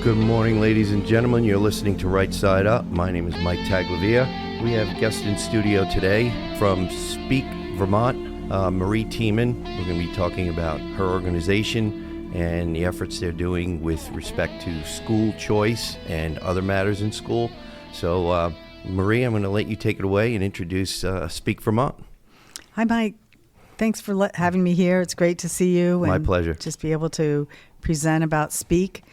Good morning, ladies and gentlemen. You're listening to Right Side Up. My name is Mike Taglavia. We have a guest in studio today from Speak, Vermont, Marie Tiemann. We're going to be talking about her organization and the efforts they're doing with respect to school choice and other matters in school. So, Marie, I'm going to let you take it away and introduce Speak Vermont. Hi, Mike. Thanks for having me here. It's great to see you. My and pleasure. Just be able to present about Speak,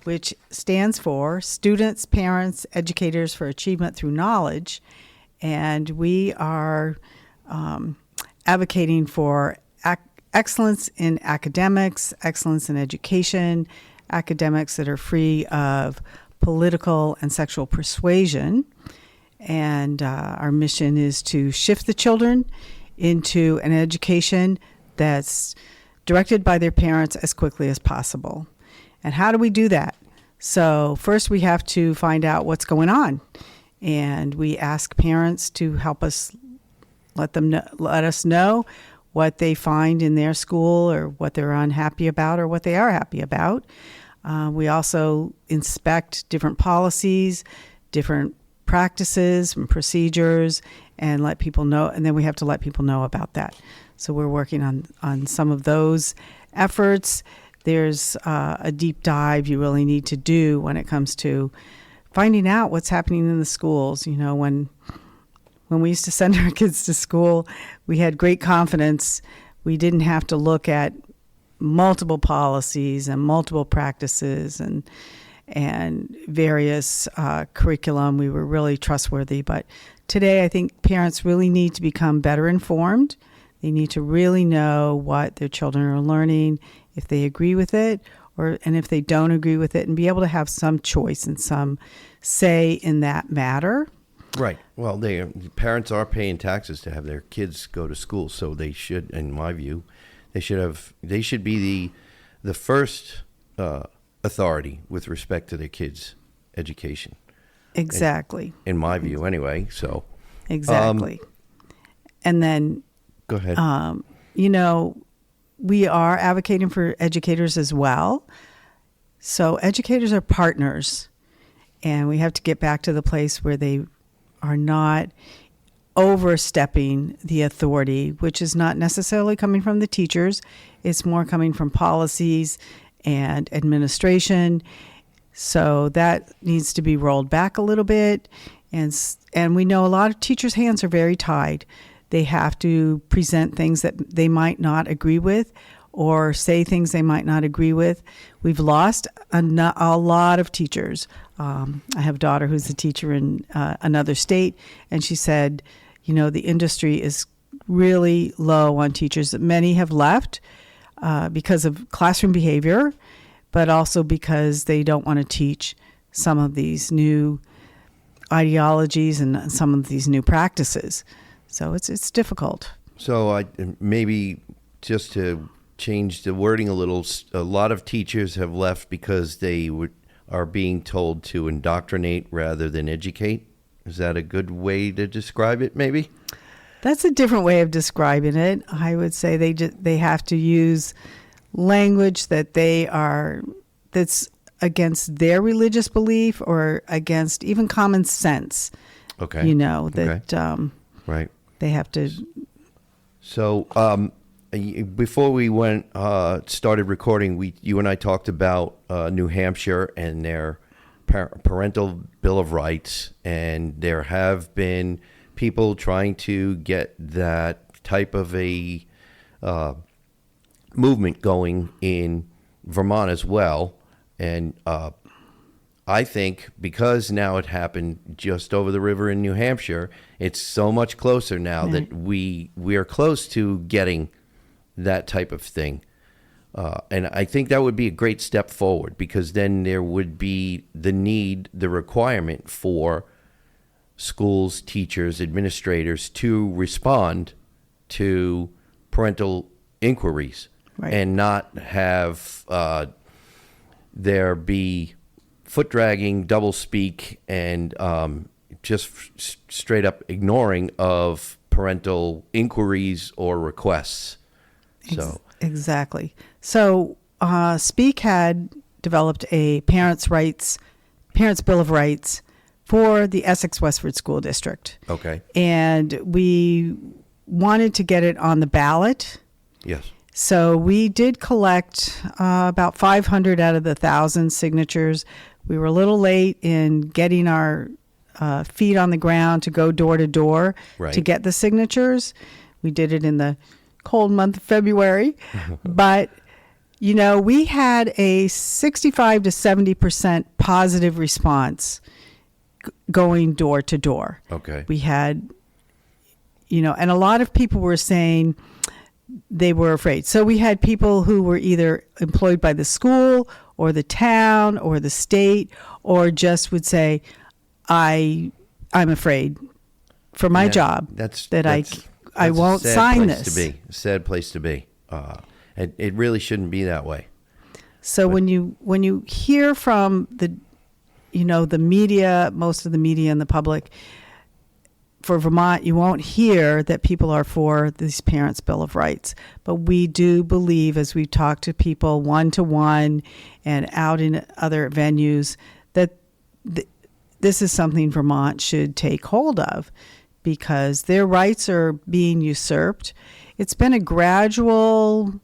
which stands for Students, Parents, Educators for Achievement Through Knowledge. And we are advocating for excellence in academics, excellence in education, academics that are free of political and sexual persuasion. And our mission is to shift the children into an education that's directed by their parents as quickly as possible. And how do we do that? So first we have to find out what's going on. And we ask parents to help us let us know what they find in their school or what they're unhappy about or what they are happy about. We also inspect different policies, different practices and procedures, and let people know, and then we have to let people know about that. So we're working on some of those efforts. There's a deep dive you really need to do when it comes to finding out what's happening in the schools. You know, when we used to send our kids to school, we had great confidence. We didn't have to look at multiple policies and multiple practices and various curriculum. We were really trustworthy. But today, I think parents really need to become better informed. They need to really know what their children are learning, if they agree with it, and if they don't agree with it, and be able to have some choice and some say in that matter. Right. Well, parents are paying taxes to have their kids go to school, so they should, in my view, they should be the first authority with respect to their kids' education. Exactly. In my view, anyway. So. Exactly. And then. Go ahead. We are advocating for educators as well. So educators are partners, and we have to get back to the place where they are not overstepping the authority, which is not necessarily coming from the teachers. It's more coming from policies and administration. So that needs to be rolled back a little bit. And we know a lot of teachers' hands are very tied. They have to present things that they might not agree with or say things they might not agree with. We've lost a lot of teachers. I have a daughter who's a teacher in another state, and she said, the industry is really low on teachers. Many have left because of classroom behavior, but also because they don't want to teach some of these new ideologies and some of these new practices. So it's difficult. So maybe just to change the wording a little, a lot of teachers have left because they are being told to indoctrinate rather than educate. Is that a good way to describe it, maybe? That's a different way of describing it. I would say they have to use language that's against their religious belief or against even common sense. Okay. Right. They have to. So before we started recording, you and I talked about New Hampshire and their Parental Bill of Rights, and there have been people trying to get that type of a movement going in Vermont as well. And I think because now it happened just over the river in New Hampshire, it's so much closer now that we are close to getting that type of thing. And I think that would be a great step forward, because then there would be the requirement for schools, teachers, administrators to respond to parental inquiries, right, and not have there be foot dragging, double speak, and just straight up ignoring of parental inquiries or requests. So exactly. So Speak had developed a parents' Bill of Rights for the Essex Westford School District. Okay. And we wanted to get it on the ballot. Yes. So we did collect about 500 out of the 1,000 signatures. We were a little late in getting our feet on the ground to go door to door Right. to get the signatures. We did it in the cold month of February. But, you know, we had a 65 to 70% positive response going door to door. Okay. We had, you know, and a lot of people were saying they were afraid. So we had people who were either employed by the school or the town or the state, or just would say, I'm afraid for my job I won't sign this. Sad place to be. It really shouldn't be that way. So when you hear from the media, most of the media and the public, for Vermont, you won't hear that people are for these Parents' Bill of Rights. But we do believe, as we've talked to people one-to-one and out in other venues, that this is something Vermont should take hold of, because their rights are being usurped. It's been a gradual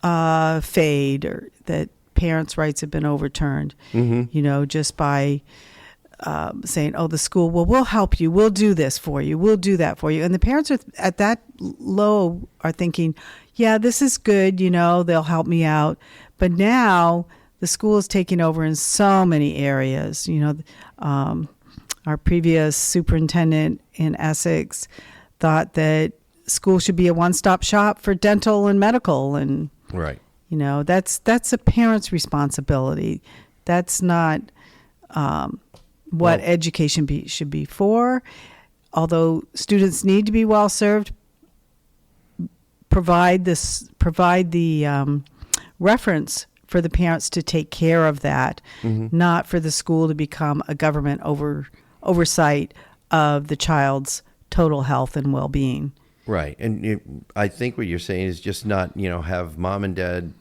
fade, or that parents' rights have been overturned, you know, just by saying, oh, the school, well, we'll help you. We'll do this for you. We'll do that for you. And the parents are at that low are thinking, yeah, this is good. You know, they'll help me out. But now the school is taking over in so many areas. You know, our previous superintendent in Essex thought that school should be a one-stop shop for dental and medical. And, Right. you know, that's a parent's responsibility. That's not what education should be for. Although students need to be well served, provide the reference for the parents to take care of that, not for the school to become a government oversight of the child's total health and well-being. Right. And I think what you're saying is just not, you know, have mom and dad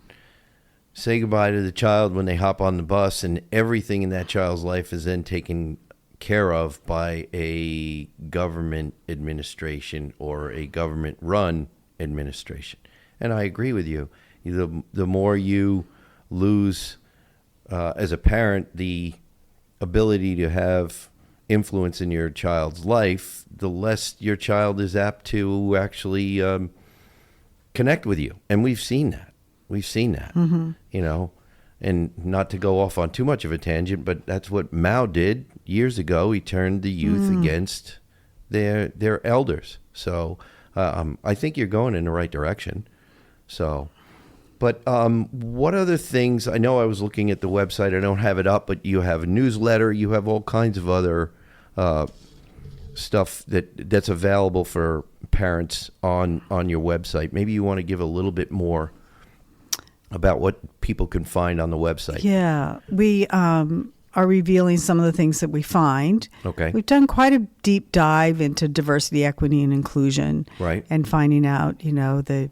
say goodbye to the child when they hop on the bus, and everything in that child's life is then taken care of by a government administration or a government-run administration. And I agree with you. The more you lose as a parent the ability to have influence in your child's life, the less your child is apt to actually connect with you. And we've seen that. You know, and not to go off on too much of a tangent, but that's what Mao did years ago. He turned the youth against their elders. So I think you're going in the right direction. So, but what other things? I know I was looking at the website. I don't have it up, but you have a newsletter. You have all kinds of other stuff that's available for parents on your website. Maybe you want to give a little bit more about what people can find on the website. Yeah, we are revealing some of the things that we find. Okay. We've done quite a deep dive into diversity, equity, and inclusion. Right. And finding out, you know, the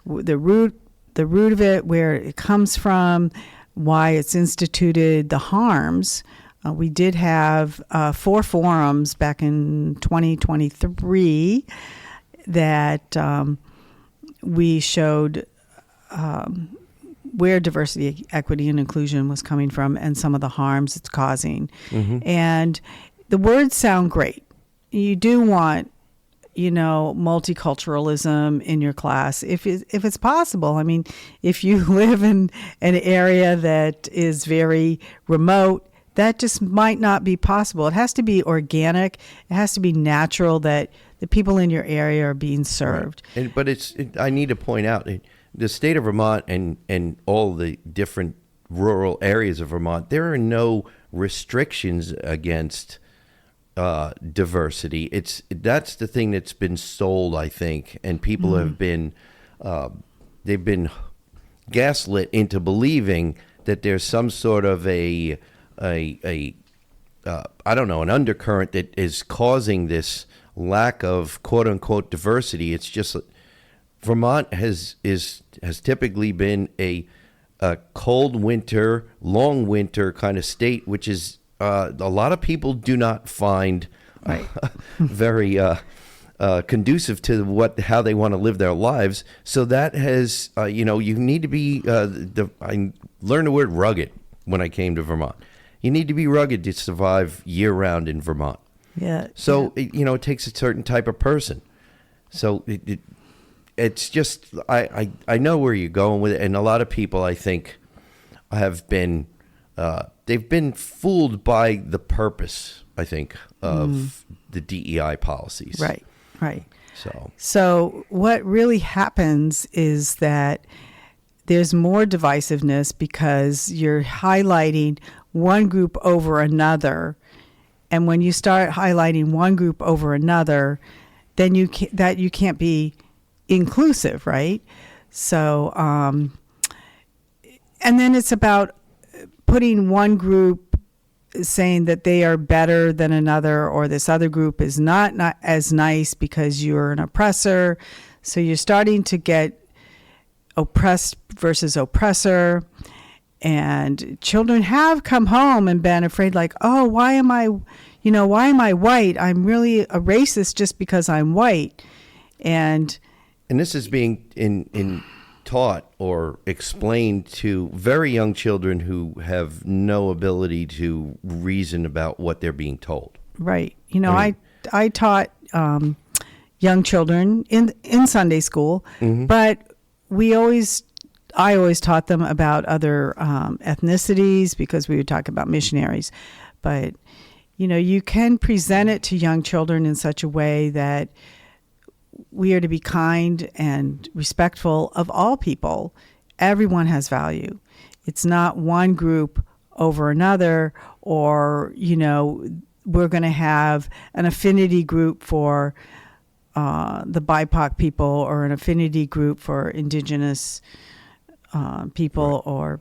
root of it, where it comes from, why it's instituted, the harms. We did have 4 forums back in 2023 that we showed where diversity, equity, and inclusion was coming from and some of the harms it's causing. And the words sound great. You do want, you know, multiculturalism in your class if it's possible. I mean, if you live in an area that is very remote, that just might not be possible. It has to be organic. It has to be natural that the people in your area are being served. Right. But I need to point out, the state of Vermont and all the different rural areas of Vermont, there are no restrictions against diversity. That's the thing that's been sold, I think, and people have been they've been gaslit into believing that there's some sort of I don't know, an undercurrent that is causing this lack of quote unquote diversity. It's just Vermont has typically been a a cold winter, long winter kind of state, which is a lot of people do not find Right. very conducive to how they want to live their lives. So that has, you need to be. I learned the word rugged when I came to Vermont. You need to be rugged to survive year round in Vermont. Yeah. So it takes a certain type of person. So it's just I know where you're going with it, and a lot of people I think have been they've been fooled by the purpose, I think, of the DEI policies. Right. Right. So what really happens is that there's more divisiveness because you're highlighting one group over another, and when you start highlighting one group over another, then you can't be inclusive, right? So, and then it's about putting one group, saying that they are better than another, or this other group is not as nice because you're an oppressor. So you're starting to get oppressed versus oppressor. And children have come home and been afraid, like, oh, why am I white? I'm really a racist just because I'm white. And this is being in taught or explained to very young children who have no ability to reason about what they're being told. Right. I taught young children in Sunday school, but I always taught them about other ethnicities because we would talk about missionaries. But, you can present it to young children in such a way that we are to be kind and respectful of all people. Everyone has value. It's not one group over another, or, we're going to have an affinity group for the BIPOC people, or an affinity group for indigenous people, right. Or,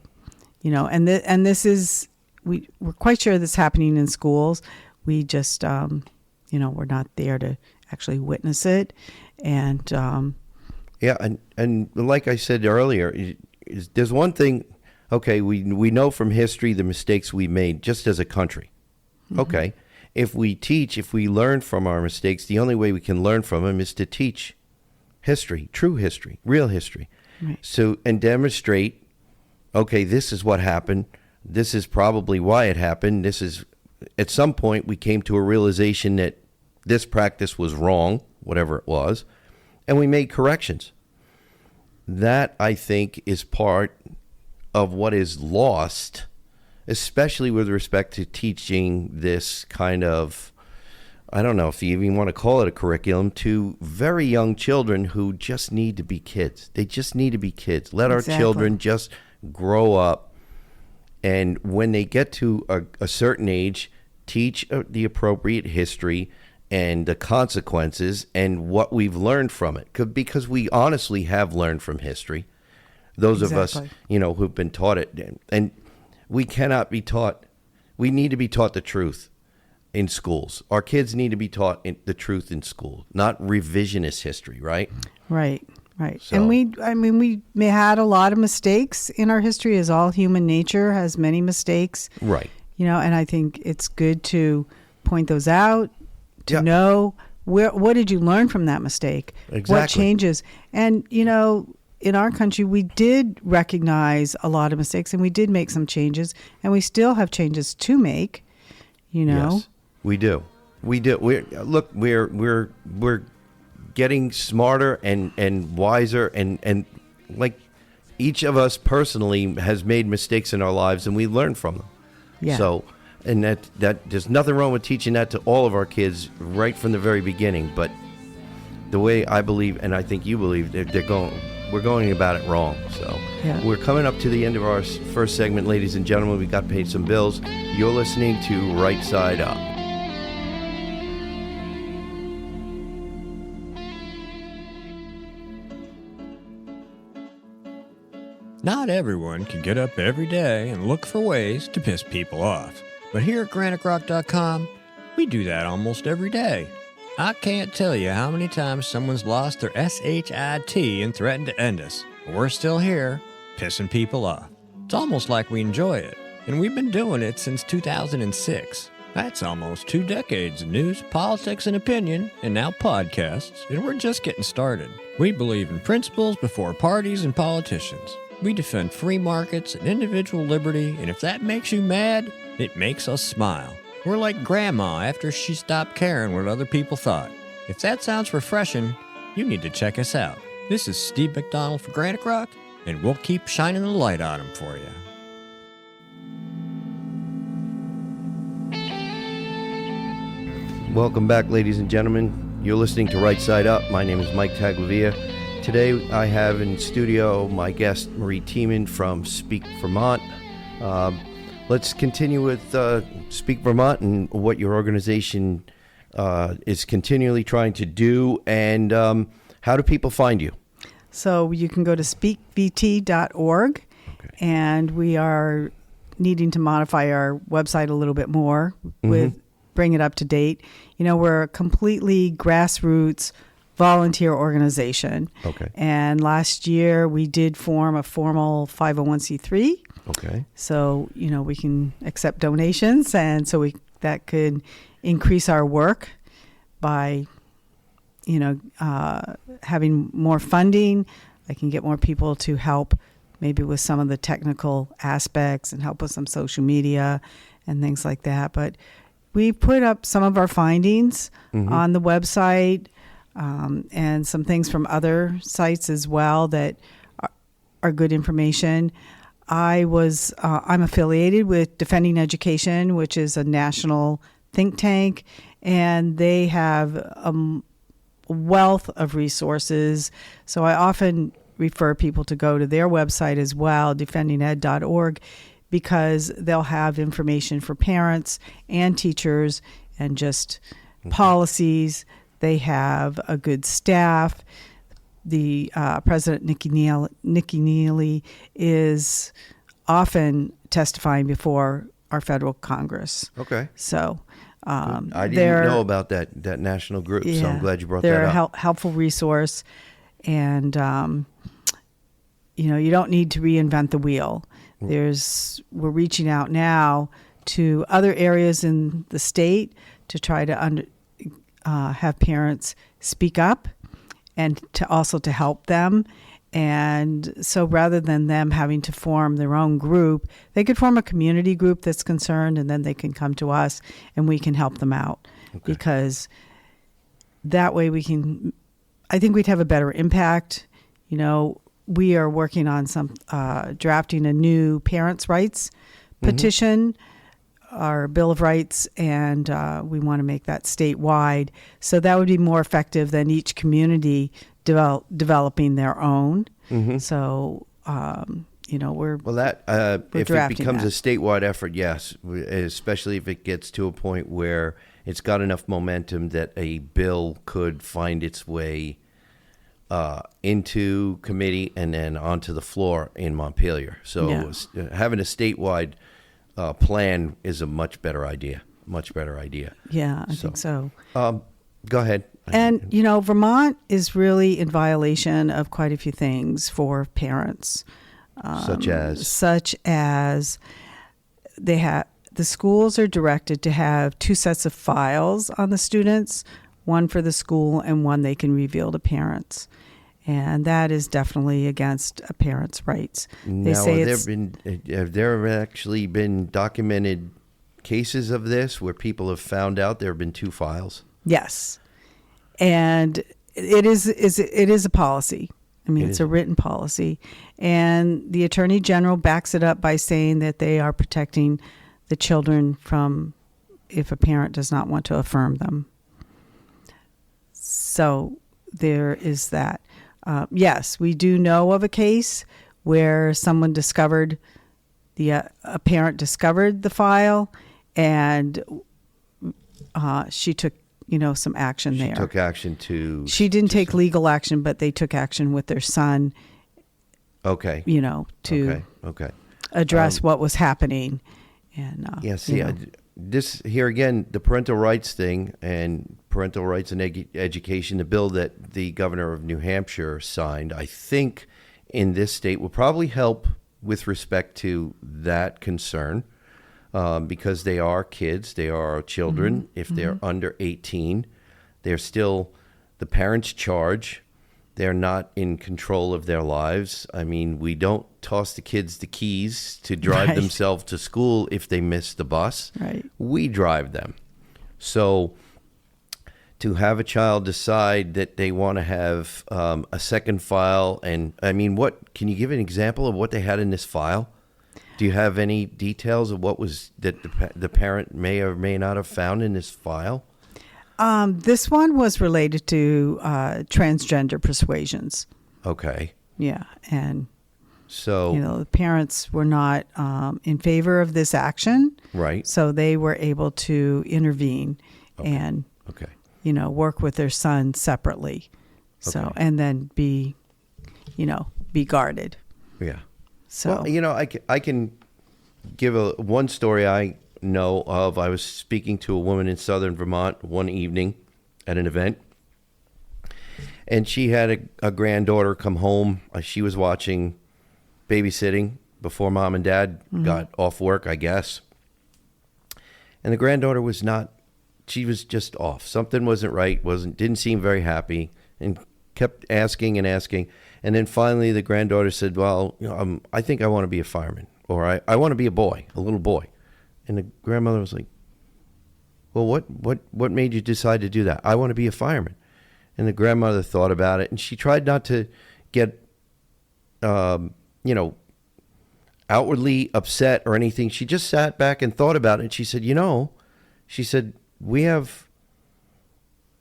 and this is, we're quite sure this is happening in schools. We just, we're not there to actually witness it. And and like I said earlier, there's one thing. Okay, we know from history the mistakes we made just as a country. Okay, if we learn from our mistakes, the only way we can learn from them is to teach history, true history, real history. Right. So, and demonstrate, okay, this is what happened. This is probably why it happened. This is, at some point, we came to a realization that this practice was wrong, whatever it was, and we made corrections. That, I think, is part of what is lost, especially with respect to teaching this kind of, I don't know if you even want to call it a curriculum, to very young children who just need to be kids. They just need to be kids. Let Exactly. our children just grow up. And when they get to a certain age, teach the appropriate history and the consequences and what we've learned from it. Because we honestly have learned from history. Those Exactly. of us, who've been taught it. And we cannot be taught. We need to be taught the truth in schools. Our kids need to be taught the truth in school, not revisionist history, right? Right. Right. So. And we may had a lot of mistakes in our history, as all human nature has many mistakes. Right. And I think it's good to point those out, to Yeah. know what did you learn from that mistake? Exactly. What changes? And, in our country, we did recognize a lot of mistakes, and we did make some changes, and we still have changes to make, Yes, we do. We do. We're getting smarter and wiser, and like each of us personally has made mistakes in our lives, and we learn from them. Yeah. So, and that there's nothing wrong with teaching that to all of our kids right from the very beginning. But the way I believe, and I think you believe, we're going about it wrong. So Yeah. We're coming up to the end of our first segment, ladies and gentlemen. We got paid some bills. You're listening to Right Side Up. Not everyone can get up every day and look for ways to piss people off. But here at GraniteRock.com, we do that almost every day. I can't tell you how many times someone's lost their SHIT and threatened to end us. But we're still here, pissing people off. It's almost like we enjoy it, and we've been doing it since 2006. That's almost 2 decades of news, politics, and opinion, and now podcasts, and we're just getting started. We believe in principles before parties and politicians. We defend free markets and individual liberty, and if that makes you mad, it makes us smile. We're like Grandma after she stopped caring what other people thought. If that sounds refreshing, you need to check us out. This is Steve McDonald for Granite Rock, and we'll keep shining the light on them for you. Welcome back, ladies and gentlemen. You're listening to Right Side Up. My name is Mike Taglavia. Today I have in studio my guest, Marie Tiemann from Speak Vermont. Let's continue with Speak Vermont and what your organization is continually trying to do, and how do people find you? So you can go to speakvt.org, and we are needing to modify our website a little bit more with bring it up to date. You know, we're a completely grassroots volunteer organization. Okay. And last year we did form a formal 501c3. Okay. So, you know, we can accept donations, and so that could increase our work by, you know, having more funding. I can get more people to help maybe with some of the technical aspects and help with some social media and things like that. But we put up some of our findings on the website, and some things from other sites as well that are good information. I'm affiliated with Defending Education, which is a national think tank, and they have a wealth of resources. So I often refer people to go to their website as well, defendinged.org, because they'll have information for parents and teachers and just policies. They have a good staff. The President, Nikki Neely, is often testifying before our federal Congress. Okay. So I didn't know about that national group, so I'm glad you brought that up. They're a helpful resource, and you know, you don't need to reinvent the wheel. We're reaching out now to other areas in the state to try to have parents speak up, and to help them. And so rather than them having to form their own group, they could form a community group that's concerned, and then they can come to us and we can help them out. Okay. Because that way I think we'd have a better impact. You know, we are working on drafting a new parents' rights petition, our Bill of Rights, and we want to make that statewide. So that would be more effective than each community developing their own. So, you know, we're if it becomes a statewide effort, yes, especially if it gets to a point where it's got enough momentum that a bill could find its way into committee and then onto the floor in Montpelier. So having a statewide plan is a much better idea. Yeah, I think so. Go ahead. And, you know, Vermont is really in violation of quite a few things for parents. Such as the schools are directed to have 2 sets of files on the students, one for the school and one they can reveal to parents. And that is definitely against a parent's rights. Have there actually been documented cases of this where people have found out there have been 2 files? Yes. And it is a policy. I mean, it's a written policy. And the Attorney General backs it up by saying that they are protecting the children from if a parent does not want to affirm them. So there is that. Yes, we do know of a case where someone discovered a parent discovered the file, and she took some action there. She took action to... She didn't take legal action, but they took action with their son. Okay. To address what was happening. And this here again, the parental rights thing and parental rights and education, the bill that the governor of New Hampshire signed, I think in this state will probably help with respect to that concern, because they are kids, they are children. If they're under 18, they're still the parents' charge. They're not in control of their lives. I mean, we don't toss the kids the keys to drive Right. themselves to school if they miss the bus. Right. We drive them. So to have a child decide that they want to have a second file, and I mean, what can you give an example of what they had in this file? Do you have any details of what was that the parent may or may not have found in this file? This one was related to transgender persuasions. Okay. Yeah, and So, the parents were not in favor of this action, right. so they were able to intervene and Okay. work with their son separately. So Okay. and then be guarded. Yeah. So Well, I can give one story I know of. I was speaking to a woman in southern Vermont one evening at an event, and she had a granddaughter come home. She was watching babysitting before mom and dad got off work, I guess. And the granddaughter was not, she was just off. Something wasn't right, didn't seem very happy, and kept asking and asking. And then finally the granddaughter said, well, I think I want to be a fireman, or I want to be a little boy. And the grandmother was like, well, what made you decide to do that? I want to be a fireman. And the grandmother thought about it, and she tried not to get, outwardly upset or anything. She just sat back and thought about it. And she said, we have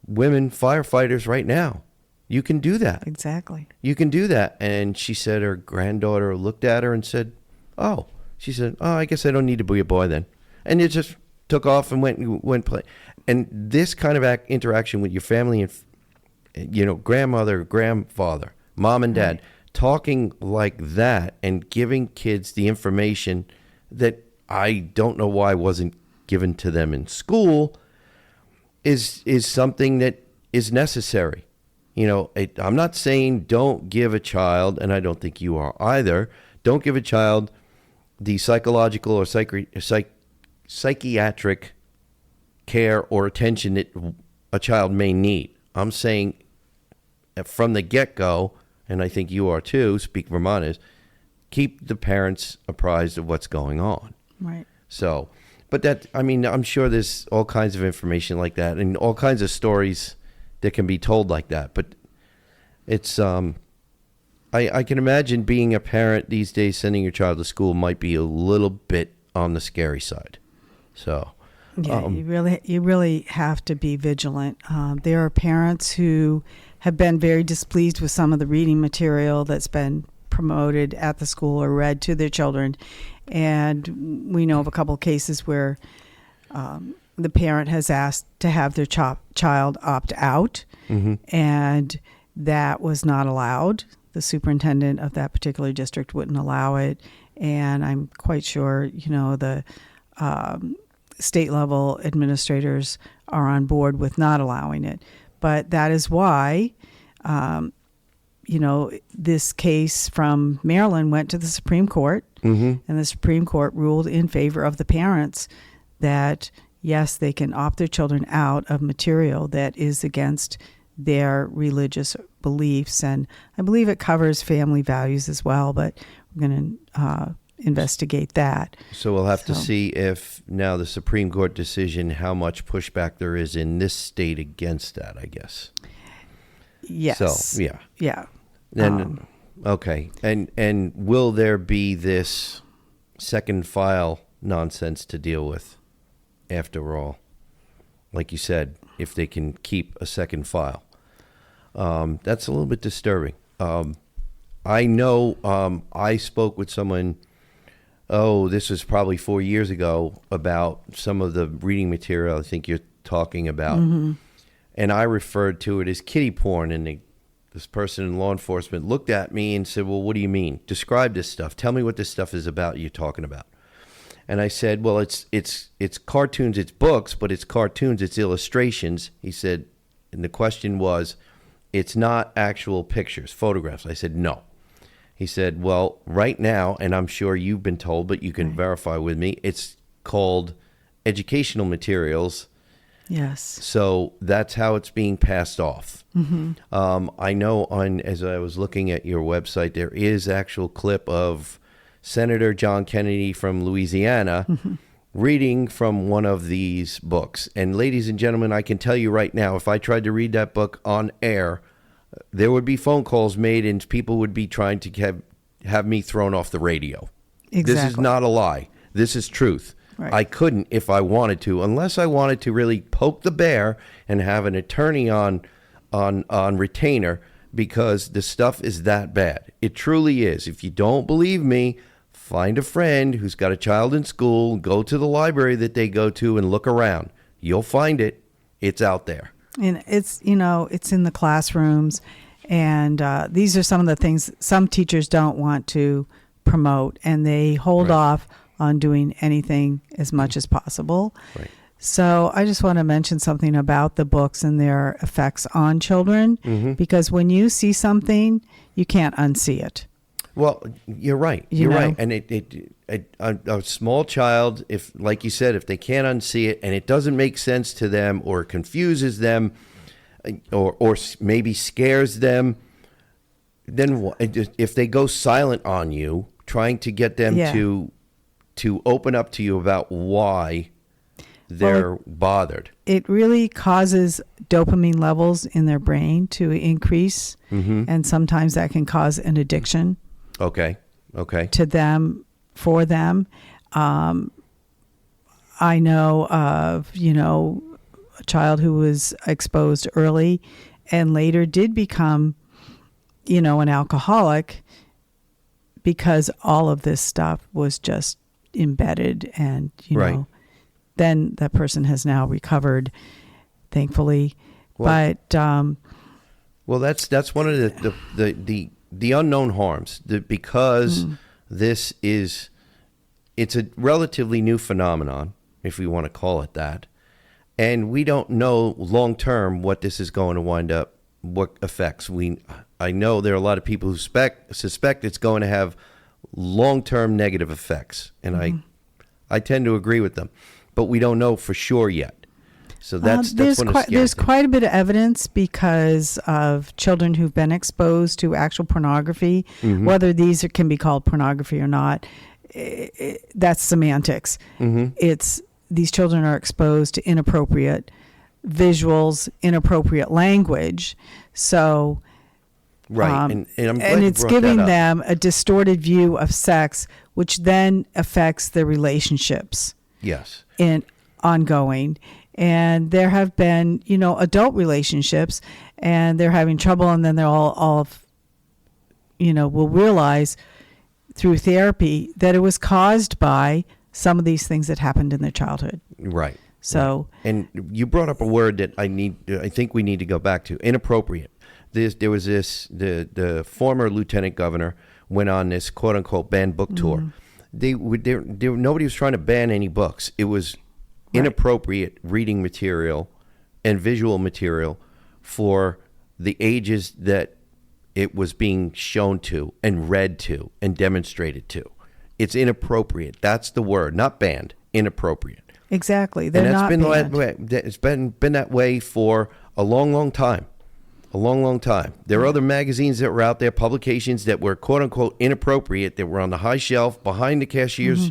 women firefighters right now. You can do that. exactly. You can do that. And she said her granddaughter looked at her and said, oh, she said, oh, I guess I don't need to be a boy then. And it just took off and went play. And this kind of interaction with your family and, grandmother, grandfather, mom and dad, talking like that and giving kids the information that I don't know why wasn't given to them in school is something that is necessary. I'm not saying don't give a child, and I don't think you are either, don't give a child the psychological or psychiatric care or attention that a child may need. I'm saying from the get-go, and I think you are too, Speak Vermont is, keep the parents apprised of what's going on. Right. So, but I'm sure there's all kinds of information like that and all kinds of stories that can be told like that. But it's, I can imagine being a parent these days, sending your child to school might be a little bit on the scary side. So, Yeah, you really have to be vigilant. There are parents who have been very displeased with some of the reading material that's been promoted at the school or read to their children, and we know of a couple of cases where the parent has asked to have their child opt out, and that was not allowed. The superintendent of that particular district wouldn't allow it, and I'm quite sure the state level administrators are on board with not allowing it. But that is why, this case from Maryland went to the Supreme Court, and the Supreme Court ruled in favor of the parents that, yes, they can opt their children out of material that is against their religious beliefs. And I believe it covers family values as well, but we're going to investigate that. So we'll have to see if now the Supreme Court decision, how much pushback there is in this state against that, I guess. Yes. So, yeah. Yeah. Then, okay. And will there be this second file nonsense to deal with after all? Like you said, if they can keep a second file. That's a little bit disturbing. I know I spoke with someone, this was probably 4 years ago, about some of the reading material I think you're talking about. And I referred to it as kiddie porn. And this person in law enforcement looked at me and said, well, what do you mean? Describe this stuff. Tell me what this stuff is about you're talking about. And I said, well, it's cartoons, it's books, but it's cartoons, it's illustrations. He said, and the question was, it's not actual pictures, photographs. I said, no. He said, well, right now, and I'm sure you've been told, but you can verify with me, it's called educational materials. Yes. So that's how it's being passed off. I know as I was looking at your website, there is actual clip of Senator John Kennedy from Louisiana reading from one of these books. And ladies and gentlemen, I can tell you right now, if I tried to read that book on air, there would be phone calls made and people would be trying to have me thrown off the radio. Exactly. This is not a lie. This is truth. Right. I couldn't if I wanted to, unless I wanted to really poke the bear and have an attorney on retainer, because the stuff is that bad. It truly is. If you don't believe me, find a friend who's got a child in school, go to the library that they go to and look around. You'll find it. It's out there. And it's in the classrooms, and these are some of the things some teachers don't want to promote, and they hold off on doing anything as much as possible. Right. So I just want to mention something about the books and their effects on children, because when you see something, you can't unsee it. Well, you're right. You're right. And a small child, if, like you said, if they can't unsee it and it doesn't make sense to them or confuses them or maybe scares them, then if they go silent on you, trying to get them to open up to you about why they're bothered. It really causes dopamine levels in their brain to increase, and sometimes that can cause an addiction. Okay. To them, for them. I know of, a child who was exposed early and later did become, an alcoholic because all of this stuff was just embedded, and, then that person has now recovered, thankfully. Well, but well, that's one of the unknown harms, because it's a relatively new phenomenon, if we want to call it that, and we don't know long term what this is going to wind up, what effects. I know there are a lot of people who suspect it's going to have long term negative effects, and I tend to agree with them, but we don't know for sure yet. So that's there's quite a bit of evidence because of children who've been exposed to actual pornography, whether these can be called pornography or not. That's semantics. It's these children are exposed to inappropriate visuals, inappropriate language. So, right, and I'm glad and you it's brought giving that up. them a distorted view of sex, which then affects their relationships. Yes, in ongoing. And there have been, adult relationships, and they're having trouble, and then they're all will realize through therapy that it was caused by some of these things that happened in their childhood. Right. So, and you brought up a word that I think we need to go back to: inappropriate. There was the former lieutenant governor went on this quote unquote banned book tour. Nobody was trying to ban any books. It was inappropriate reading material and visual material for the ages that it was being shown to and read to and demonstrated to. It's inappropriate. That's the word, not banned. Inappropriate. Exactly. They're not banned. It's been that way for a long time. A long time. There are other magazines that were out there, publications that were quote unquote inappropriate, that were on the high shelf behind the cashier's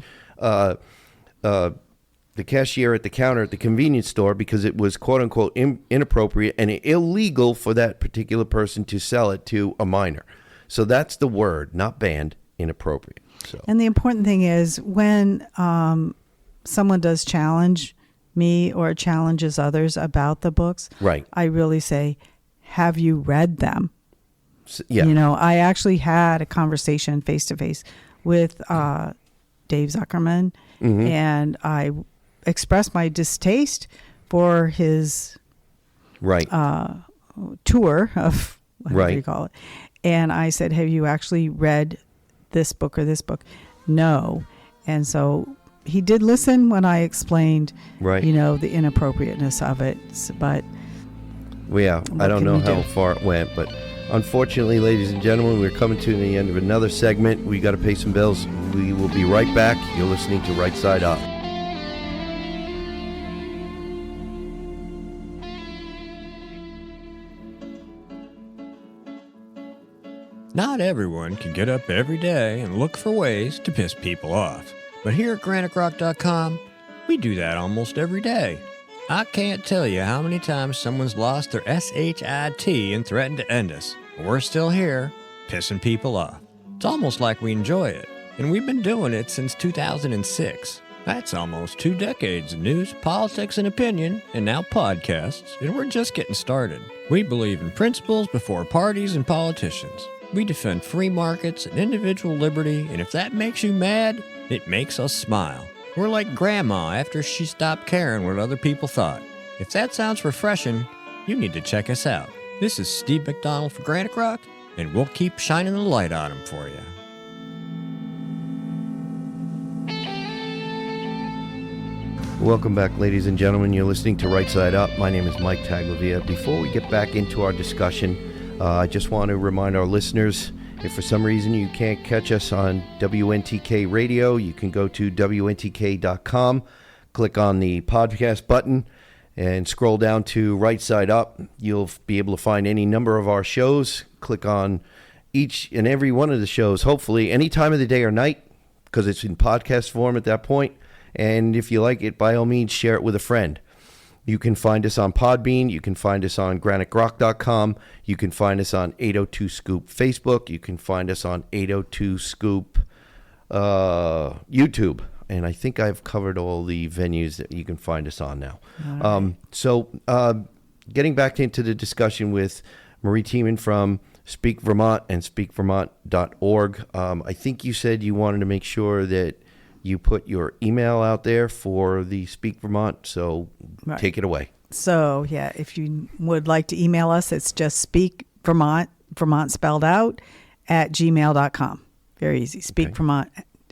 the cashier at the counter at the convenience store, because it was quote unquote inappropriate and illegal for that particular person to sell it to a minor. So that's the word, not banned, inappropriate. So. And the important thing is when someone does challenge me or challenges others about the books, right, I really say, have you read them? Yeah. I actually had a conversation face to face with Dave Zuckerman, and I expressed my distaste for his tour of whatever you call it. And I said, have you actually read this book or this book? No. And so he did listen when I explained, the inappropriateness of it. But I don't know how far it went, but Unfortunately, ladies and gentlemen, we're coming to the end of another segment. We got to pay some bills. We will be right back. You're listening to Right Side Up. Not everyone can get up every day and look for ways to piss people off. But here at GraniteRock.com, we do that almost every day. I can't tell you how many times someone's lost their SHIT and threatened to end us. But we're still here, pissing people off. It's almost like we enjoy it. And we've been doing it since 2006. That's almost 2 decades of news, politics, and opinion, and now podcasts, and we're just getting started. We believe in principles before parties and politicians. We defend free markets and individual liberty, and if that makes you mad, it makes us smile. We're like Grandma after she stopped caring what other people thought. If that sounds refreshing, you need to check us out. This is Steve McDonald for Granite Rock, and we'll keep shining the light on them for you. Welcome back, ladies and gentlemen. You're listening to Right Side Up. My name is Mike Taglavia. Before we get back into our discussion, I just want to remind our listeners, if for some reason you can't catch us on WNTK Radio, you can go to WNTK.com, click on the podcast button, and scroll down to Right Side Up. You'll be able to find any number of our shows. Click on each and every one of the shows, hopefully, any time of the day or night, because it's in podcast form at that point. And if you like it, by all means, share it with a friend. You can find us on Podbean. You can find us on GraniteRock.com. You can find us on 802 Scoop Facebook. You can find us on 802 Scoop YouTube. And I think I've covered all the venues that you can find us on now. Right. Getting back into the discussion with Marie Tiemann from Speak Vermont and SpeakVermont.org. I think you said you wanted to make sure that you put your email out there for the Speak Vermont, so right. Take it away. So, yeah, if you would like to email us, it's just Speak Vermont, Vermont spelled out, at gmail.com. Very easy, speakvermont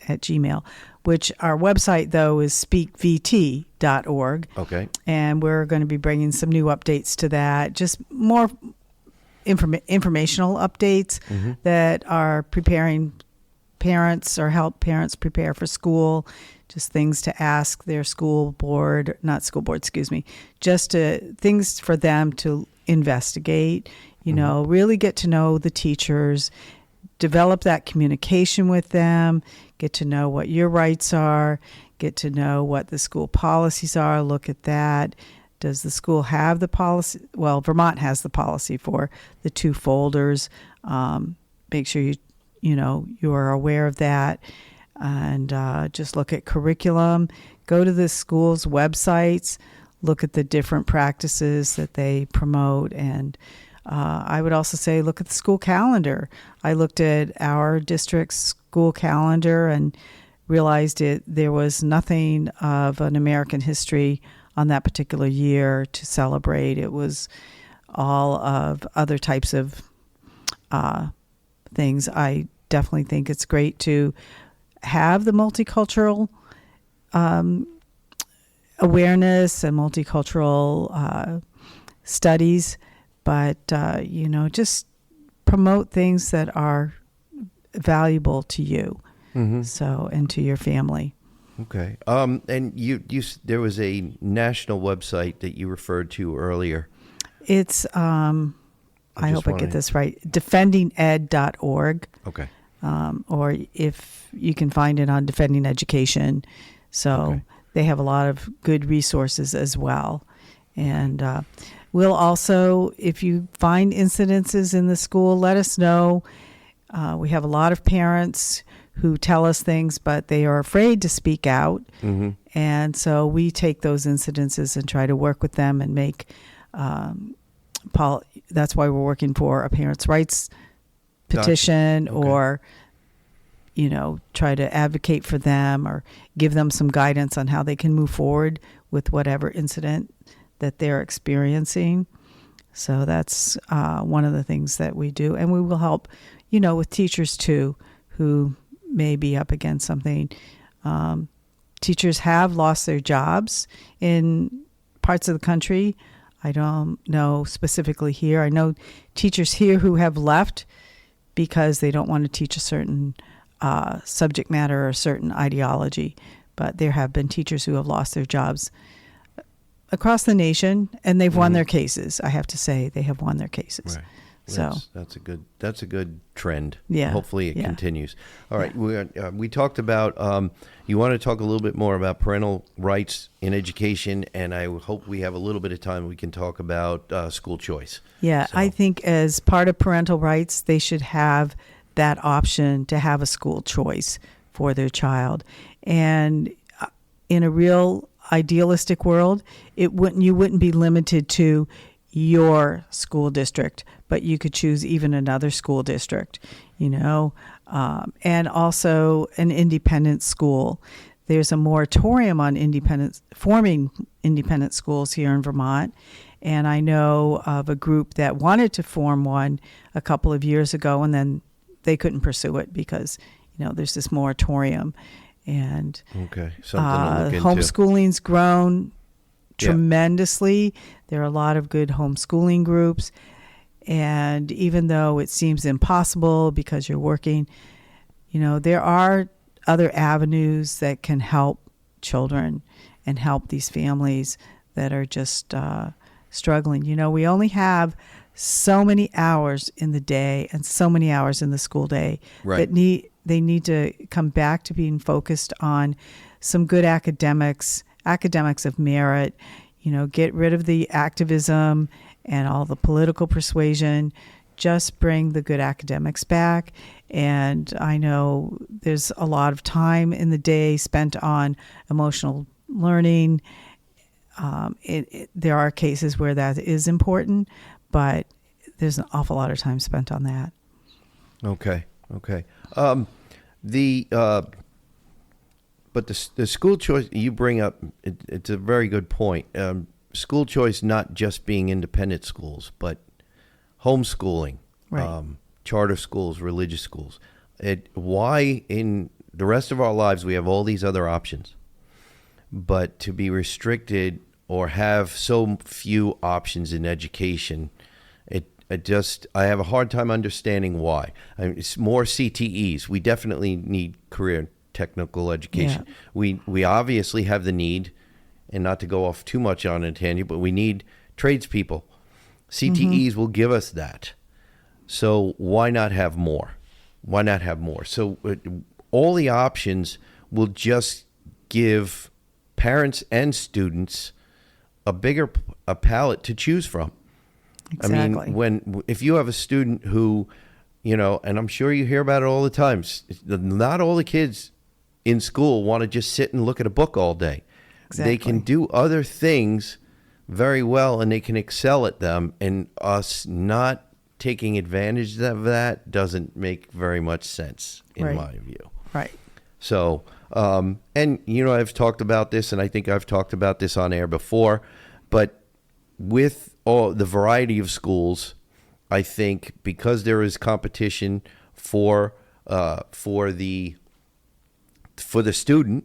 at gmail, which our website, though, is speakvt.org. Okay. And we're going to be bringing some new updates to that, just more informational updates that are preparing parents or help parents prepare for school, just things to ask their just things for them to investigate, really get to know the teachers, develop that communication with them, get to know what your rights are, get to know what the school policies are, look at that. Does the school have the policy? Well, Vermont has the policy for the 2 folders. Make sure you are aware of that, and just look at curriculum. Go to the school's websites, look at the different practices that they promote, and I would also say look at the school calendar. I looked at our district's school calendar and realized there was nothing of an American history on that particular year to celebrate. It was all of other types of things. I definitely think it's great to have the multicultural awareness and multicultural studies, but just promote things that are valuable to you, and to your family. Okay. And you there was a national website that you referred to earlier. It's I hope I get this right. defendinged.org. Okay. Or if you can find it on Defending Education. So they have a lot of good resources as well. And we'll also, if you find incidences in the school, let us know. We have a lot of parents who tell us things, but they are afraid to speak out. And so we take those incidences and try to work with them and make that's why we're working for a parents' rights petition, or try to advocate for them or give them some guidance on how they can move forward with whatever incident that they're experiencing. So that's one of the things that we do. And we will help, with teachers too, who may be up against something. Teachers have lost their jobs in parts of the country I don't know specifically here. I know teachers here who have left because they don't want to teach a certain subject matter or a certain ideology. But there have been teachers who have lost their jobs across the nation, and they've won their cases. I have to say, they have won their cases. Right. So That's a good trend. Yeah. Hopefully it continues. All right. We talked about, you want to talk a little bit more about parental rights in education, and I hope we have a little bit of time we can talk about school choice. Yeah, So- I think as part of parental rights, they should have that option to have a school choice for their child. And in a real idealistic world, you wouldn't be limited to your school district, but you could choose even another school district, and also an independent school. There's a moratorium on forming independent schools here in Vermont. And I know of a group that wanted to form one a couple of years ago, and then they couldn't pursue it because, there's this moratorium. And Okay. Something to look into. homeschooling's grown Yeah. tremendously. There are a lot of good homeschooling groups. And even though it seems impossible because you're working, there are other avenues that can help children and help these families that are just struggling. We only have so many hours in the day and so many hours in the school day Right. that they need to come back to being focused on some good academics of merit, get rid of the activism and all the political persuasion, just bring the good academics back. And I know there's a lot of time in the day spent on emotional learning. There are cases where that is important, but there's an awful lot of time spent on that. Okay. But the school choice you bring up, it's a very good point. School choice not just being independent schools, but homeschooling, Right. charter schools, religious schools. Why in the rest of our lives we have all these other options, but to be restricted or have so few options in education, I have a hard time understanding why. It's more CTEs. We definitely need career technical education. Yeah. We obviously have the need, and not to go off too much on a tangent, but we need tradespeople. CTEs will give us that. So why not have more? So all the options will just give parents and students a bigger palette to choose from. Exactly. I mean, if you have a student who, and I'm sure you hear about it all the time, not all the kids in school want to just sit and look at a book all day. Exactly. They can do other things very well and they can excel at them, and us not taking advantage of that doesn't make very much sense in Right. my view. Right. So, and I've talked about this, and I think I've talked about this on air before, but with all the variety of schools, I think because there is competition for the student,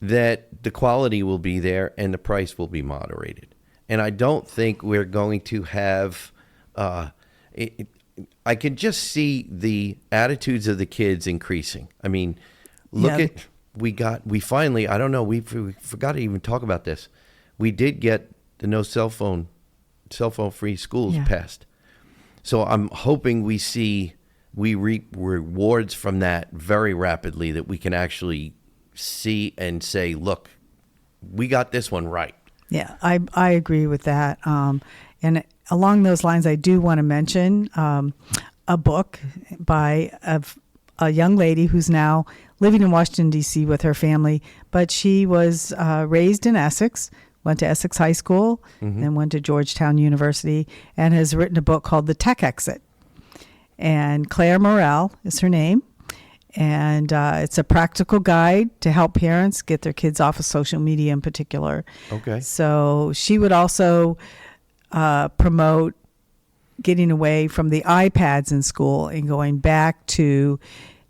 that the quality will be there and the price will be moderated. And I don't think we're going to have. I can just see the attitudes of the kids increasing. I mean, we finally, I don't know, we forgot to even talk about this. We did get the no cell phone free schools passed. So I'm hoping we reap rewards from that very rapidly, that we can actually see and say, look, we got this one right. Yeah, I agree with that. And along those lines, I do want to mention a book by a young lady who's now living in Washington, D.C. with her family, but she was raised in Essex, went to Essex High School, then went to Georgetown University, and has written a book called The Tech Exit. And Claire Morrell is her name. And it's a practical guide to help parents get their kids off of social media in particular. Okay. So she would also promote getting away from the iPads in school and going back to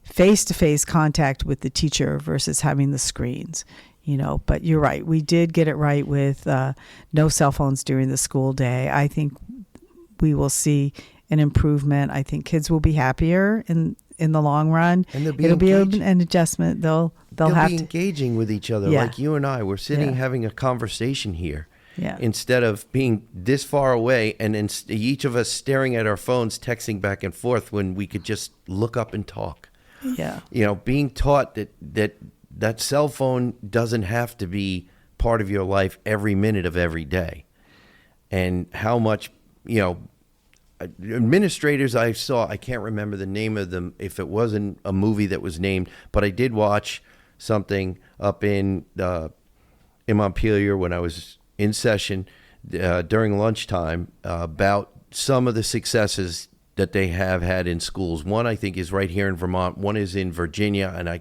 face-to-face contact with the teacher versus having the screens. But you're right. We did get it right with no cell phones during the school day. I think we will see an improvement. I think kids will be happier in the long run. And It'll be an adjustment. They'll have be to engaging with each other, Yeah. like you and I. We're sitting Yeah. having a conversation here. Yeah. Instead of being this far away and each of us staring at our phones, texting back and forth when we could just look up and talk. Yeah. Being taught that cell phone doesn't have to be part of your life every minute of every day. And how much, administrators I saw, I can't remember the name of them, if it wasn't a movie that was named, but I did watch something up in Montpelier when I was in session during lunchtime about some of the successes that they have had in schools. One, I think, is right here in Vermont. One is in Virginia, and I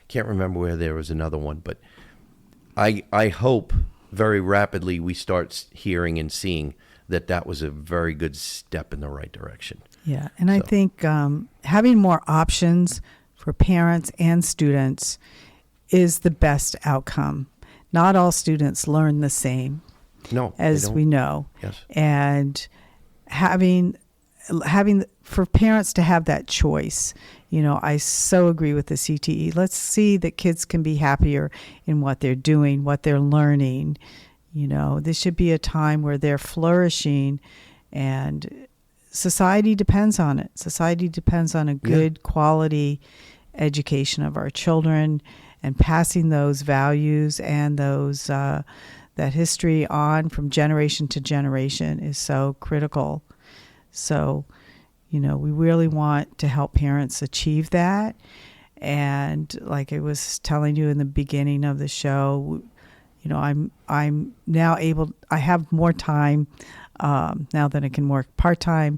can't remember where there was another one. But I hope very rapidly we start hearing and seeing that was a very good step in the right direction. Yeah. And I think having more options for parents and students is the best outcome. Not all students learn the same, No, as we know. Yes. And having for parents to have that choice, I so agree with the CTE. Let's see that kids can be happier in what they're doing, what they're learning. This should be a time where they're flourishing, and society depends on it. Society depends on a good quality education of our children, and passing those values and those that history on from generation to generation is so critical. So, we really want to help parents achieve that. And like I was telling you in the beginning of the show, I'm now I have more time now that I can work part-time.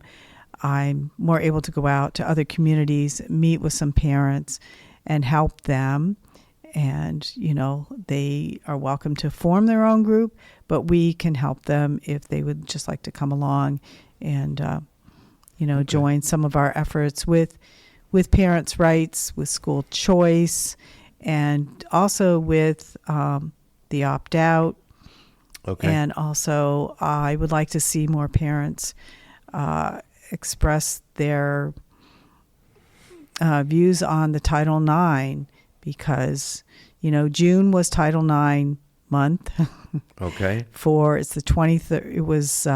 I'm more able to go out to other communities, meet with some parents, and help them. And, they are welcome to form their own group, but we can help them if they would just like to come along and, join some of our efforts with parents' rights, with school choice, and also with the opt-out. Okay. And also, I would like to see more parents express their views on the Title IX, because, June was Title IX month. Okay. It's the 23rd. It was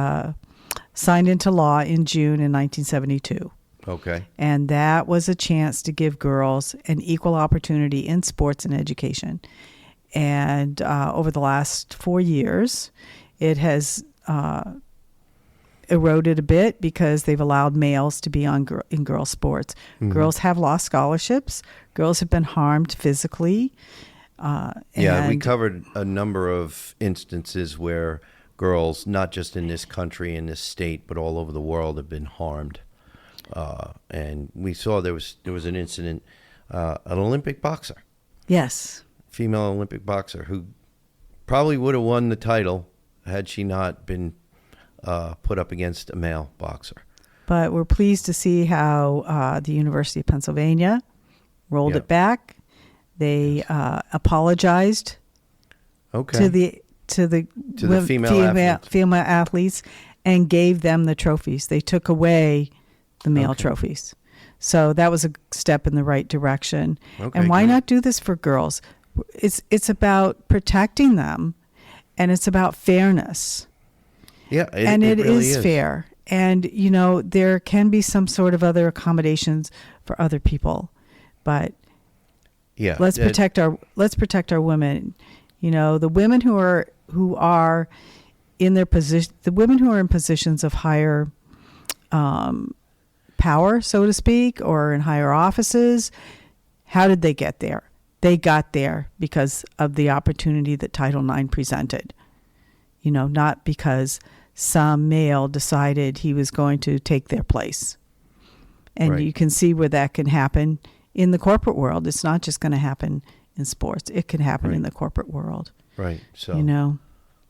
signed into law in June in 1972. Okay. And that was a chance to give girls an equal opportunity in sports and education. And over the last 4 years, it has eroded a bit because they've allowed males to be in girls' sports. Mm-hmm. Girls have lost scholarships. Girls have been harmed physically. We covered a number of instances where girls, not just in this country, in this state, but all over the world, have been harmed. And we saw there was an incident, an Olympic boxer. Yes. Female Olympic boxer who probably would have won the title had she not been put up against a male boxer. But we're pleased to see how the University of Pennsylvania rolled it back. They apologized to the female athletes and gave them the trophies. They took away the male trophies. So that was a step in the right direction. Okay, and why good. not do this for girls? It's about protecting them, and it's about fairness. Yeah, it really is fair. And, there can be some sort of other accommodations for other people. But let's protect our women. The women who are in their position, the women who are in positions of higher power, so to speak, or in higher offices, how did they get there? They got there because of the opportunity that Title IX presented. Not because some male decided he was going to take their place. And you can see where that can happen in the corporate world. It's not just going to happen in sports. It can happen in the corporate world. Right. So,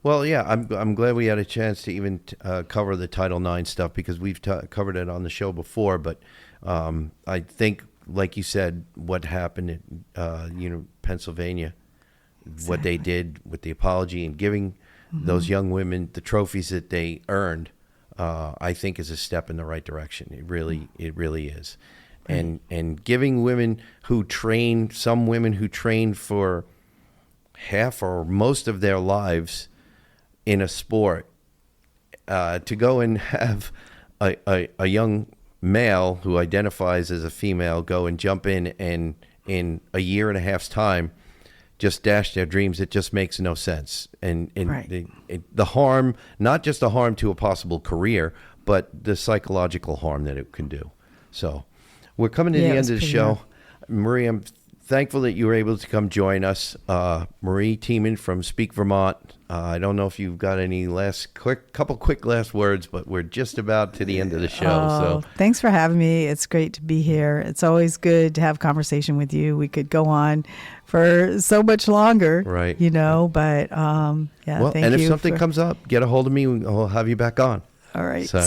well, yeah, I'm glad we had a chance to even cover the Title IX stuff, because we've covered it on the show before. But I think, like you said, what happened in Pennsylvania what they did with the apology and giving those young women the trophies that they earned, I think is a step in the right direction. It really is. Right. And giving women who train, some women who trained for half or most of their lives in a sport, to go and have a young male who identifies as a female go and jump in a year and a half's time just dash their dreams, it just makes no sense. And Right. the harm, not just the harm to a possible career, but the psychological harm that it can do. So we're coming to Yeah, the it end was of the pretty show. rough. Marie, I'm thankful that you were able to come join us. Marie Tiemann from Speak Vermont. I don't know if you've got any couple quick last words, but we're just about to the end of the show. Oh, So thanks for having me. It's great to be here. It's always good to have conversation with you. We could go on for so much longer, Right. but yeah, well, thank and if you something for- comes up, get a hold of me. I'll have you back on. All right. So-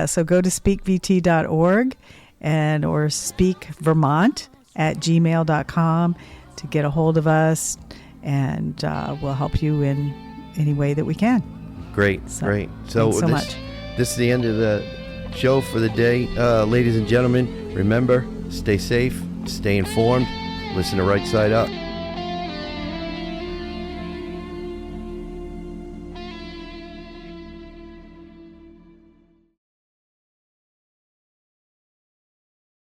So go to speakvt.org or speakvermont@gmail.com to get a hold of us, and we'll help you in any way that we can. Great, So, great. So thanks so this, much. this is the end of the show for the day. Ladies and gentlemen, remember, stay safe, stay informed, listen to Right Side Up.